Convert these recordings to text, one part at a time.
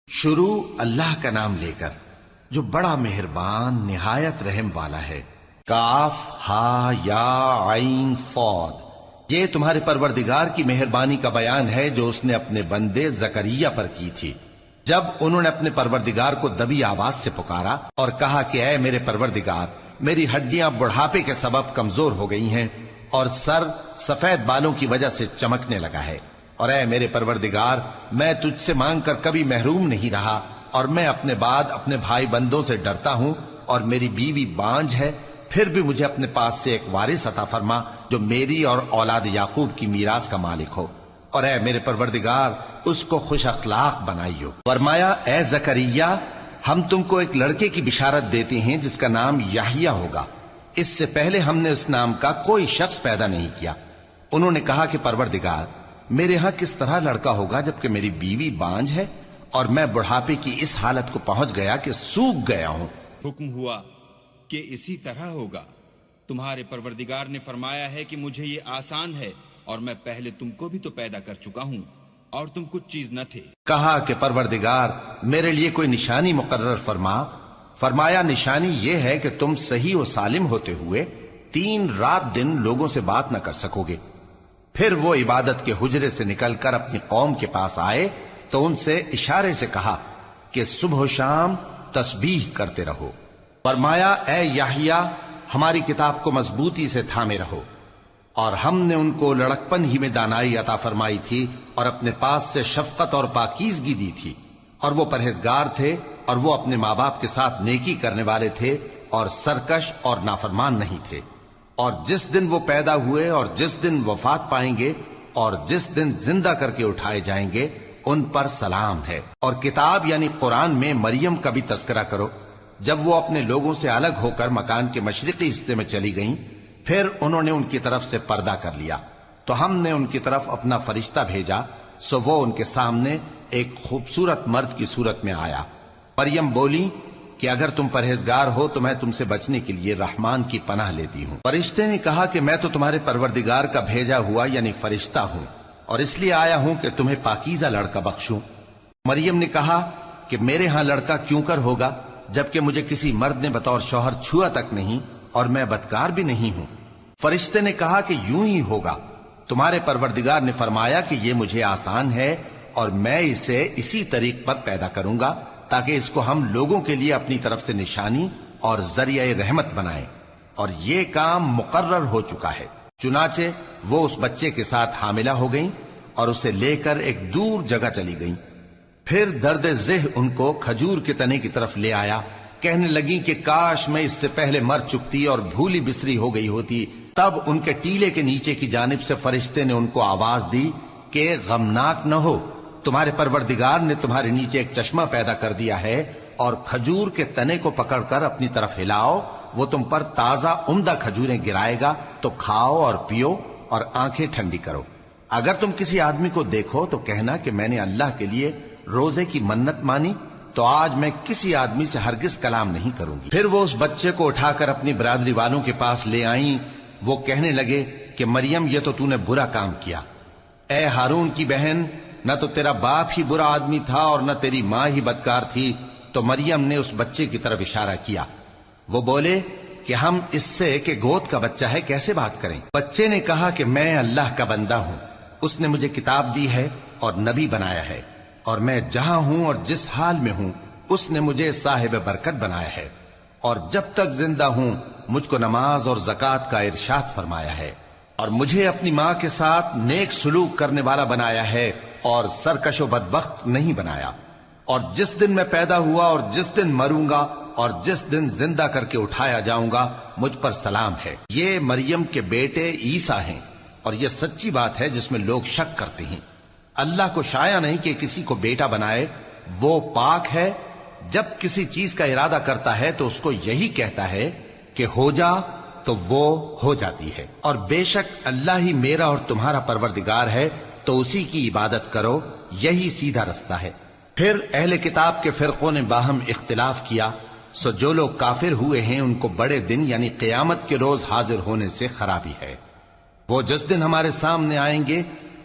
شروع اللہ کا نام لے کر جو بڑا مہربان نہایت رحم والا ہے۔ کاف ہا یا عین صاد، یہ تمہارے پروردگار کی مہربانی کا بیان ہے جو اس نے اپنے بندے زکریا پر کی تھی جب انہوں نے اپنے پروردگار کو دبی آواز سے پکارا اور کہا کہ اے میرے پروردگار، میری ہڈیاں بڑھاپے کے سبب کمزور ہو گئی ہیں اور سر سفید بالوں کی وجہ سے چمکنے لگا ہے، اور اے میرے پروردگار، میں تجھ سے مانگ کر کبھی محروم نہیں رہا، اور میں اپنے بعد اپنے بھائی بندوں سے ڈرتا ہوں، اور میری بیوی بانجھ ہے، پھر بھی مجھے اپنے پاس سے ایک وارث عطا فرما جو میری اور اولاد یعقوب کی میراث کا مالک ہو، اور اے میرے پروردگار، اس کو خوش اخلاق بنائیو۔ فرمایا اے زکریا، ہم تم کو ایک لڑکے کی بشارت دیتے ہیں جس کا نام یحییٰ ہوگا، اس سے پہلے ہم نے اس نام کا کوئی شخص پیدا نہیں کیا۔ انہوں نے کہا کہ پروردگار، میرے ہاں کس طرح لڑکا ہوگا جبکہ میری بیوی بانجھ ہے اور میں بڑھاپے کی اس حالت کو پہنچ گیا کہ سوکھ گیا ہوں۔ حکم ہوا کہ اسی طرح ہوگا، تمہارے پروردگار نے فرمایا ہے کہ مجھے یہ آسان ہے، اور میں پہلے تم کو بھی تو پیدا کر چکا ہوں اور تم کچھ چیز نہ تھے۔ کہا کہ پروردگار، میرے لیے کوئی نشانی مقرر فرما۔ فرمایا نشانی یہ ہے کہ تم صحیح و سالم ہوتے ہوئے 3 رات دن لوگوں سے بات نہ کر سکو گے۔ پھر وہ عبادت کے حجرے سے نکل کر اپنی قوم کے پاس آئے تو ان سے اشارے سے کہا کہ صبح و شام تسبیح کرتے رہو۔ فرمایا اے یحییٰ، ہماری کتاب کو مضبوطی سے تھامے رہو، اور ہم نے ان کو لڑکپن ہی میں دانائی عطا فرمائی تھی اور اپنے پاس سے شفقت اور پاکیزگی دی تھی، اور وہ پرہیزگار تھے اور وہ اپنے ماں باپ کے ساتھ نیکی کرنے والے تھے اور سرکش اور نافرمان نہیں تھے۔ اور جس دن وہ پیدا ہوئے اور جس دن وفات پائیں گے اور جس دن زندہ کر کے اٹھائے جائیں گے ان پر سلام ہے۔ اور کتاب یعنی قرآن میں مریم کا بھی تذکرہ کرو، جب وہ اپنے لوگوں سے الگ ہو کر مکان کے مشرقی حصے میں چلی گئیں، پھر انہوں نے ان کی طرف سے پردہ کر لیا تو ہم نے ان کی طرف اپنا فرشتہ بھیجا، سو وہ ان کے سامنے ایک خوبصورت مرد کی صورت میں آیا۔ مریم بولی کہ اگر تم پرہیزگار ہو تو میں تم سے بچنے کے لیے رحمان کی پناہ لیتی ہوں۔ فرشتے نے کہا کہ میں تو تمہارے پروردگار کا بھیجا ہوا یعنی فرشتہ ہوں، اور اس لیے آیا ہوں کہ تمہیں پاکیزہ لڑکا بخشوں۔ مریم نے کہا کہ میرے ہاں لڑکا کیوں کر ہوگا جبکہ مجھے کسی مرد نے بطور شوہر چھوا تک نہیں اور میں بدکار بھی نہیں ہوں۔ فرشتے نے کہا کہ یوں ہی ہوگا، تمہارے پروردگار نے فرمایا کہ یہ مجھے آسان ہے اور میں اسے اسی طریق پر پیدا کروں گا تاکہ اس کو ہم لوگوں کے لیے اپنی طرف سے نشانی اور ذریعہ رحمت بنائیں، اور یہ کام مقرر ہو چکا ہے۔ چنانچہ وہ اس بچے کے ساتھ حاملہ ہو گئیں اور اسے لے کر ایک دور جگہ چلی گئیں۔ پھر درد ذہ ان کو کھجور کے تنے کی طرف لے آیا، کہنے لگیں کہ کاش میں اس سے پہلے مر چکتی اور بھولی بسری ہو گئی ہوتی۔ تب ان کے ٹیلے کے نیچے کی جانب سے فرشتے نے ان کو آواز دی کہ غمناک نہ ہو، تمہارے پروردگار نے تمہارے نیچے ایک چشمہ پیدا کر دیا ہے، اور کھجور کے تنے کو پکڑ کر اپنی طرف ہلاؤ، وہ تم پر تازہ عمدہ کھجوریں گرائے گا، تو کھاؤ اور پیو اور آنکھیں ٹھنڈی کرو۔ اگر تم کسی آدمی کو دیکھو تو کہنا کہ میں نے اللہ کے لیے روزے کی منت مانی، تو آج میں کسی آدمی سے ہرگز کلام نہیں کروں گی۔ پھر وہ اس بچے کو اٹھا کر اپنی برادری والوں کے پاس لے آئیں۔ وہ کہنے لگے کہ مریم، یہ تو نے برا کام کیا۔ اے ہارون کی بہن، نہ تو تیرا باپ ہی برا آدمی تھا اور نہ تیری ماں ہی بدکار تھی۔ تو مریم نے اس بچے کی طرف اشارہ کیا۔ وہ بولے کہ ہم اس سے کہ گود کا بچہ ہے کیسے بات کریں؟ بچے نے کہا کہ میں اللہ کا بندہ ہوں، اس نے مجھے کتاب دی ہے اور نبی بنایا ہے، اور میں جہاں ہوں اور جس حال میں ہوں اس نے مجھے صاحب برکت بنایا ہے، اور جب تک زندہ ہوں مجھ کو نماز اور زکوٰۃ کا ارشاد فرمایا ہے، اور مجھے اپنی ماں کے ساتھ نیک سلوک کرنے والا بنایا ہے اور سرکش و بدبخت نہیں بنایا، اور جس دن میں پیدا ہوا اور جس دن مروں گا اور جس دن زندہ کر کے اٹھایا جاؤں گا مجھ پر سلام ہے۔ یہ مریم کے بیٹے عیسیٰ ہیں، اور یہ سچی بات ہے جس میں لوگ شک کرتے ہیں۔ اللہ کو شایع نہیں کہ کسی کو بیٹا بنائے، وہ پاک ہے، جب کسی چیز کا ارادہ کرتا ہے تو اس کو یہی کہتا ہے کہ ہو جا تو وہ ہو جاتی ہے، اور بے شک اللہ ہی میرا اور تمہارا پروردگار ہے، تو اسی کی عبادت کرو، یہی سیدھا رستہ ہے۔ پھر اہل کتاب کے فرقوں نے باہم اختلاف کیا، سو جو لوگ کافر ہوئے ہیں ان کو بڑے دن یعنی قیامت کے روز حاضر ہونے سے خرابی ہے۔ وہ جس دن ہمارے سامنے آئیں گے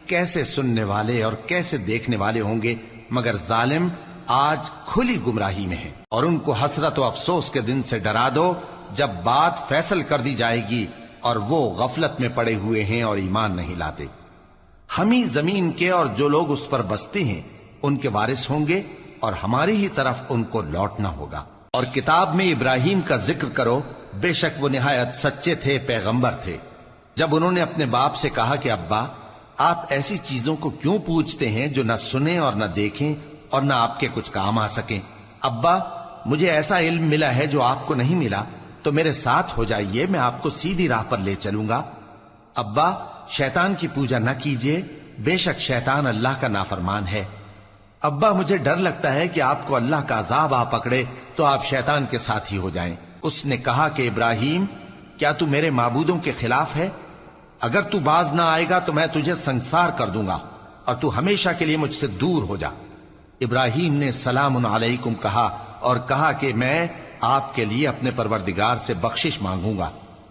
کیسے سننے والے اور کیسے دیکھنے والے ہوں گے، مگر ظالم آج کھلی گمراہی میں ہیں، اور ان کو حسرت و افسوس کے دن سے ڈرا دو جب بات فیصل کر دی جائے گی اور وہ غفلت میں پڑے ہوئے ہیں اور ایمان نہیں لاتے۔ ہم ہی زمین کے اور جو لوگ اس پر بستے ہیں ان کے وارث ہوں گے، اور ہماری ہی طرف ان کو لوٹنا ہوگا۔ اور کتاب میں ابراہیم کا ذکر کرو، بے شک وہ نہایت سچے تھے، پیغمبر تھے۔ جب انہوں نے اپنے باپ سے کہا کہ ابا، آپ ایسی چیزوں کو کیوں پوچھتے ہیں جو نہ سنیں اور نہ دیکھیں اور نہ آپ کے کچھ کام آ سکیں؟ ابا، مجھے ایسا علم ملا ہے جو آپ کو نہیں ملا، تو میرے ساتھ ہو جائیے، میں آپ کو سیدھی راہ پر لے چلوں گا۔ ابا، شیطان کی پوجا نہ کیجیے، بے شک شیطان اللہ کا نافرمان ہے۔ ابا، مجھے ڈر لگتا ہے کہ آپ کو اللہ کا عذاب آ پکڑے تو آپ شیطان کے ساتھی ہو جائیں۔ اس نے کہا کہ ابراہیم، کیا تو میرے معبودوں کے خلاف ہے؟ اگر تو باز نہ آئے گا تو میں تجھے سنسار کر دوں گا اور تو ہمیشہ کے لیے مجھ سے دور ہو جا۔ ابراہیم نے سلام علیکم کہا اور کہا کہ میں آپ کے لیے اپنے پروردگار سے بخشش مانگوں گا،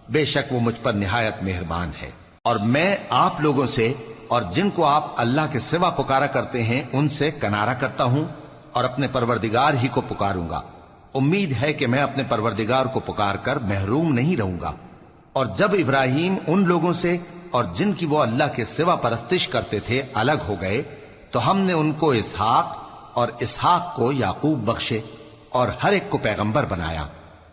بے شک وہ مجھ پر نہایت مہربان ہے۔ اور میں آپ لوگوں سے اور جن کو آپ اللہ کے سوا پکارا کرتے ہیں ان سے کنارہ کرتا ہوں اور اپنے پروردگار ہی کو پکاروں گا۔ امید ہے کہ میں اپنے پروردگار کو پکار کر محروم نہیں رہوں گا۔ اور جب ابراہیم ان لوگوں سے اور جن کی وہ اللہ کے سوا پرستش کرتے تھے الگ ہو گئے تو ہم نے ان کو اسحاق اور اسحاق کو یعقوب بخشے اور ہر ایک کو پیغمبر بنایا،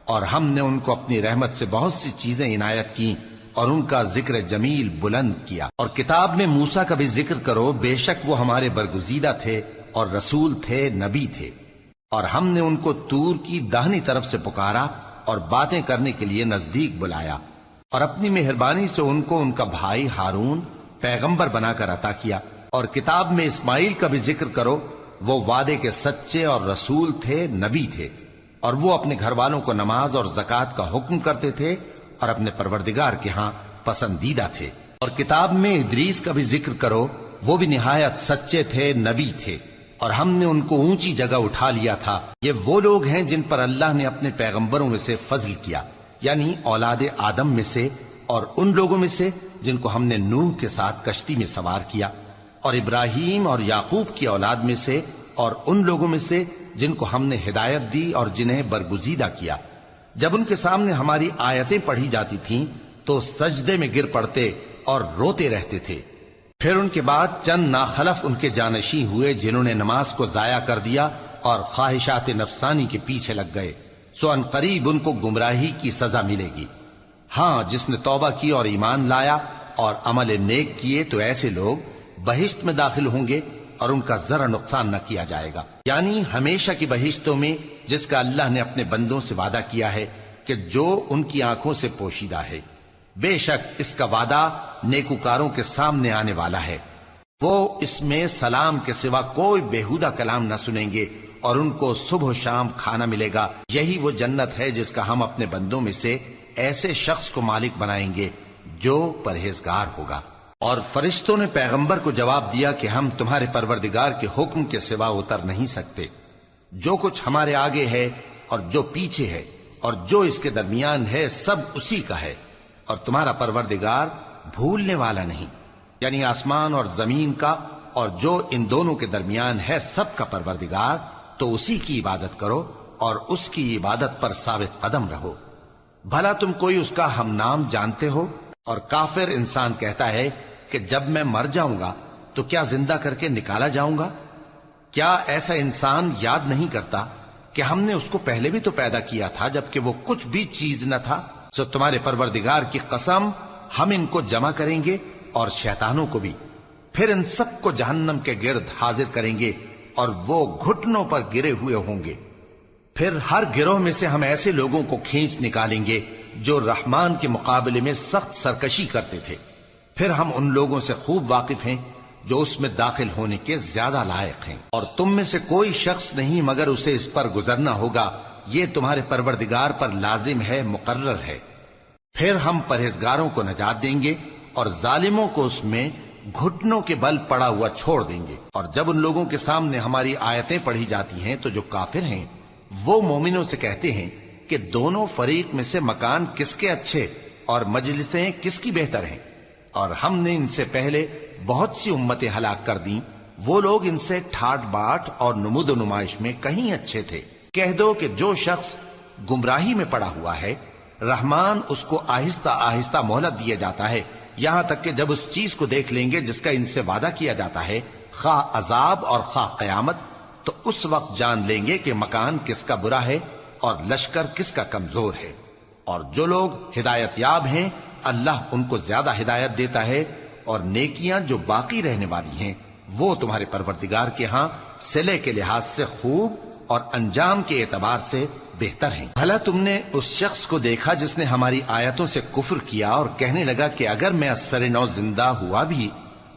اور ہم نے ان کو اپنی رحمت سے بہت سی چیزیں عنایت کی اور ان کا ذکر جمیل بلند کیا۔ اور کتاب میں موسیٰ کا بھی ذکر کرو، بے شک وہ ہمارے برگزیدہ تھے اور رسول تھے، نبی تھے، اور ہم نے ان کو طور کی داہنی طرف سے پکارا اور باتیں کرنے کے لیے نزدیک بلایا، اور اپنی مہربانی سے ان کو ان کا بھائی ہارون پیغمبر بنا کر عطا کیا۔ اور کتاب میں اسماعیل کا بھی ذکر کرو، وہ وعدے کے سچے اور رسول تھے، نبی تھے، اور وہ اپنے گھر والوں کو نماز اور زکوٰۃ کا حکم کرتے تھے اور اپنے پروردگار کے ہاں پسندیدہ تھے۔ اور کتاب میں ادریس کا بھی ذکر کرو، وہ بھی نہایت سچے تھے، نبی تھے، اور ہم نے ان کو اونچی جگہ اٹھا لیا تھا۔ یہ وہ لوگ ہیں جن پر اللہ نے اپنے پیغمبروں میں سے فضل کیا، یعنی اولاد آدم میں سے، اور ان لوگوں میں سے جن کو ہم نے نوح کے ساتھ کشتی میں سوار کیا، اور ابراہیم اور یعقوب کی اولاد میں سے، اور ان لوگوں میں سے جن کو ہم نے ہدایت دی اور جنہیں برگزیدہ کیا۔ جب ان کے سامنے ہماری آیتیں پڑھی جاتی تھیں تو سجدے میں گر پڑتے اور روتے رہتے تھے۔ پھر ان کے بعد چند ناخلف ان کے جانشین ہوئے جنہوں نے نماز کو ضائع کر دیا اور خواہشات نفسانی کے پیچھے لگ گئے، سو ان قریب ان کو گمراہی کی سزا ملے گی۔ ہاں، جس نے توبہ کی اور ایمان لایا اور عمل نیک کیے تو ایسے لوگ بہشت میں داخل ہوں گے اور ان کا ذرا نقصان نہ کیا جائے گا، یعنی ہمیشہ کی بہشتوں میں جس کا اللہ نے اپنے بندوں سے وعدہ کیا ہے کہ جو ان کی آنکھوں سے پوشیدہ ہے۔ بے شک اس کا وعدہ نیکوکاروں کے سامنے آنے والا ہے، وہ اس میں سلام کے سوا کوئی بیہودہ کلام نہ سنیں گے اور ان کو صبح و شام کھانا ملے گا۔ یہی وہ جنت ہے جس کا ہم اپنے بندوں میں سے ایسے شخص کو مالک بنائیں گے جو پرہیزگار ہوگا۔ اور فرشتوں نے پیغمبر کو جواب دیا کہ ہم تمہارے پروردگار کے حکم کے سوا اتر نہیں سکتے۔ جو کچھ ہمارے آگے ہے اور جو پیچھے ہے اور جو اس کے درمیان ہے سب اسی کا ہے، اور تمہارا پروردگار بھولنے والا نہیں، یعنی آسمان اور زمین کا اور جو ان دونوں کے درمیان ہے سب کا پروردگار، تو اسی کی عبادت کرو اور اس کی عبادت پر ثابت قدم رہو۔ بھلا تم کوئی اس کا ہم نام جانتے ہو؟ اور کافر انسان کہتا ہے کہ جب میں مر جاؤں گا تو کیا زندہ کر کے نکالا جاؤں گا؟ کیا ایسا انسان یاد نہیں کرتا کہ ہم نے اس کو پہلے بھی تو پیدا کیا تھا جبکہ وہ کچھ بھی چیز نہ تھا؟ سو تمہارے پروردگار کی قسم، ہم ان کو جمع کریں گے اور شیطانوں کو بھی، پھر ان سب کو جہنم کے گرد حاضر کریں گے اور وہ گھٹنوں پر گرے ہوئے ہوں گے۔ پھر ہر گروہ میں سے ہم ایسے لوگوں کو کھینچ نکالیں گے جو رحمان کے مقابلے میں سخت سرکشی کرتے تھے، پھر ہم ان لوگوں سے خوب واقف ہیں جو اس میں داخل ہونے کے زیادہ لائق ہیں، اور تم میں سے کوئی شخص نہیں مگر اسے اس پر گزرنا ہوگا، یہ تمہارے پروردگار پر لازم ہے، مقرر ہے۔ پھر ہم پرہیزگاروں کو نجات دیں گے اور ظالموں کو اس میں گھٹنوں کے بل پڑا ہوا چھوڑ دیں گے۔ اور جب ان لوگوں کے سامنے ہماری آیتیں پڑھی جاتی ہیں تو جو کافر ہیں وہ مومنوں سے کہتے ہیں کہ دونوں فریق میں سے مکان کس کے اچھے اور مجلسیں کس کی بہتر ہیں، اور ہم نے ان سے پہلے بہت سی امتیں ہلاک کر دیں وہ لوگ ان سے ٹھاٹ باٹ اور نمود و نمائش میں کہیں اچھے تھے۔ کہہ دو کہ جو شخص گمراہی میں پڑا ہوا ہے، رحمان اس کو آہستہ آہستہ مہلت دیا جاتا ہے، یہاں تک کہ جب اس چیز کو دیکھ لیں گے جس کا ان سے وعدہ کیا جاتا ہے، خواہ عذاب اور خواہ قیامت، تو اس وقت جان لیں گے کہ مکان کس کا برا ہے اور لشکر کس کا کمزور ہے۔ اور جو لوگ ہدایت یاب ہیں، اللہ ان کو زیادہ ہدایت دیتا ہے، اور نیکیاں جو باقی رہنے والی ہیں وہ تمہارے پروردگار کے ہاں صلے کے لحاظ سے خوب اور انجام کے اعتبار سے بہتر ہیں۔ بھلا تم نے اس شخص کو دیکھا جس نے ہماری آیتوں سے کفر کیا اور کہنے لگا کہ اگر میں اثر نو زندہ ہوا بھی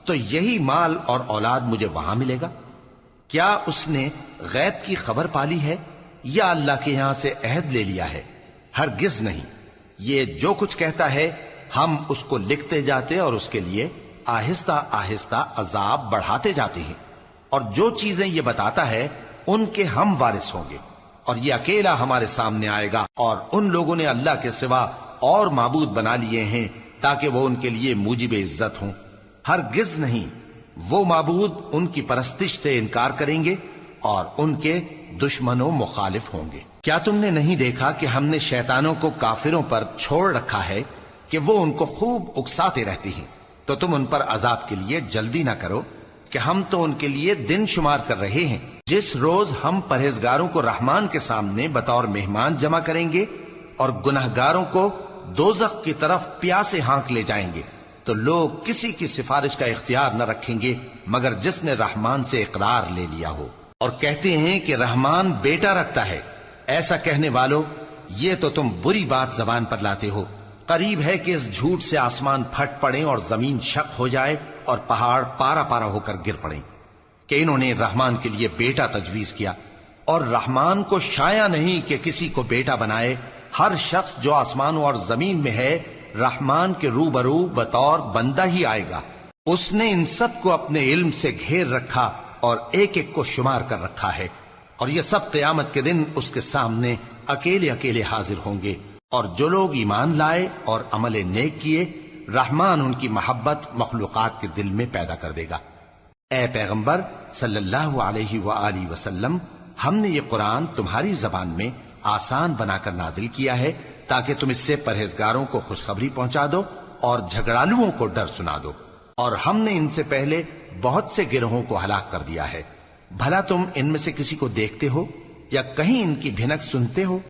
تو یہی مال اور اولاد مجھے وہاں ملے گا؟ کیا اس نے غیب کی خبر پالی ہے یا اللہ کے یہاں سے عہد لے لیا ہے؟ ہرگز نہیں، یہ جو کچھ کہتا ہے ہم اس کو لکھتے جاتے اور اس کے لیے آہستہ آہستہ عذاب بڑھاتے جاتے ہیں، اور جو چیزیں یہ بتاتا ہے ان کے ہم وارث ہوں گے، اور یہ اکیلا ہمارے سامنے آئے گا۔ اور ان لوگوں نے اللہ کے سوا اور معبود بنا لیے ہیں تاکہ وہ ان کے لیے موجب عزت ہوں۔ ہرگز نہیں، وہ معبود ان کی پرستش سے انکار کریں گے اور ان کے دشمن و مخالف ہوں گے۔ کیا تم نے نہیں دیکھا کہ ہم نے شیطانوں کو کافروں پر چھوڑ رکھا ہے کہ وہ ان کو خوب اکساتے رہتے ہیں؟ تو تم ان پر عذاب کے لیے جلدی نہ کرو کہ ہم تو ان کے لیے دن شمار کر رہے ہیں۔ جس روز ہم پرہیزگاروں کو رحمان کے سامنے بطور مہمان جمع کریں گے اور گنہگاروں کو دوزخ کی طرف پیاسے ہانک لے جائیں گے، تو لوگ کسی کی سفارش کا اختیار نہ رکھیں گے مگر جس نے رحمان سے اقرار لے لیا ہو۔ اور کہتے ہیں کہ رحمان بیٹا رکھتا ہے۔ ایسا کہنے والو، یہ تو تم بری بات زبان پر لاتے ہو۔ قریب ہے کہ اس جھوٹ سے آسمان پھٹ پڑیں اور زمین شق ہو جائے اور پہاڑ پارا پارا ہو کر گر پڑیں کہ انہوں نے رحمان کے لیے بیٹا تجویز کیا، اور رحمان کو شایع نہیں کہ کسی کو بیٹا بنائے۔ ہر شخص جو آسمانوں اور زمین میں ہے رحمان کے روبرو بطور بندہ ہی آئے گا۔ اس نے ان سب کو اپنے علم سے گھیر رکھا اور ایک ایک کو شمار کر رکھا ہے، اور یہ سب قیامت کے دن اس کے سامنے اکیلے اکیلے حاضر ہوں گے۔ اور جو لوگ ایمان لائے اور عمل نیک کیے، رحمان ان کی محبت مخلوقات کے دل میں پیدا کر دے گا۔ اے پیغمبر صلی اللہ علیہ وآلہ وسلم، ہم نے یہ قرآن تمہاری زبان میں آسان بنا کر نازل کیا ہے تاکہ تم اس سے پرہیزگاروں کو خوشخبری پہنچا دو اور جھگڑالوؤں کو ڈر سنا دو۔ اور ہم نے ان سے پہلے بہت سے گروہوں کو ہلاک کر دیا ہے۔ بھلا تم ان میں سے کسی کو دیکھتے ہو یا کہیں ان کی بھنک سنتے ہو؟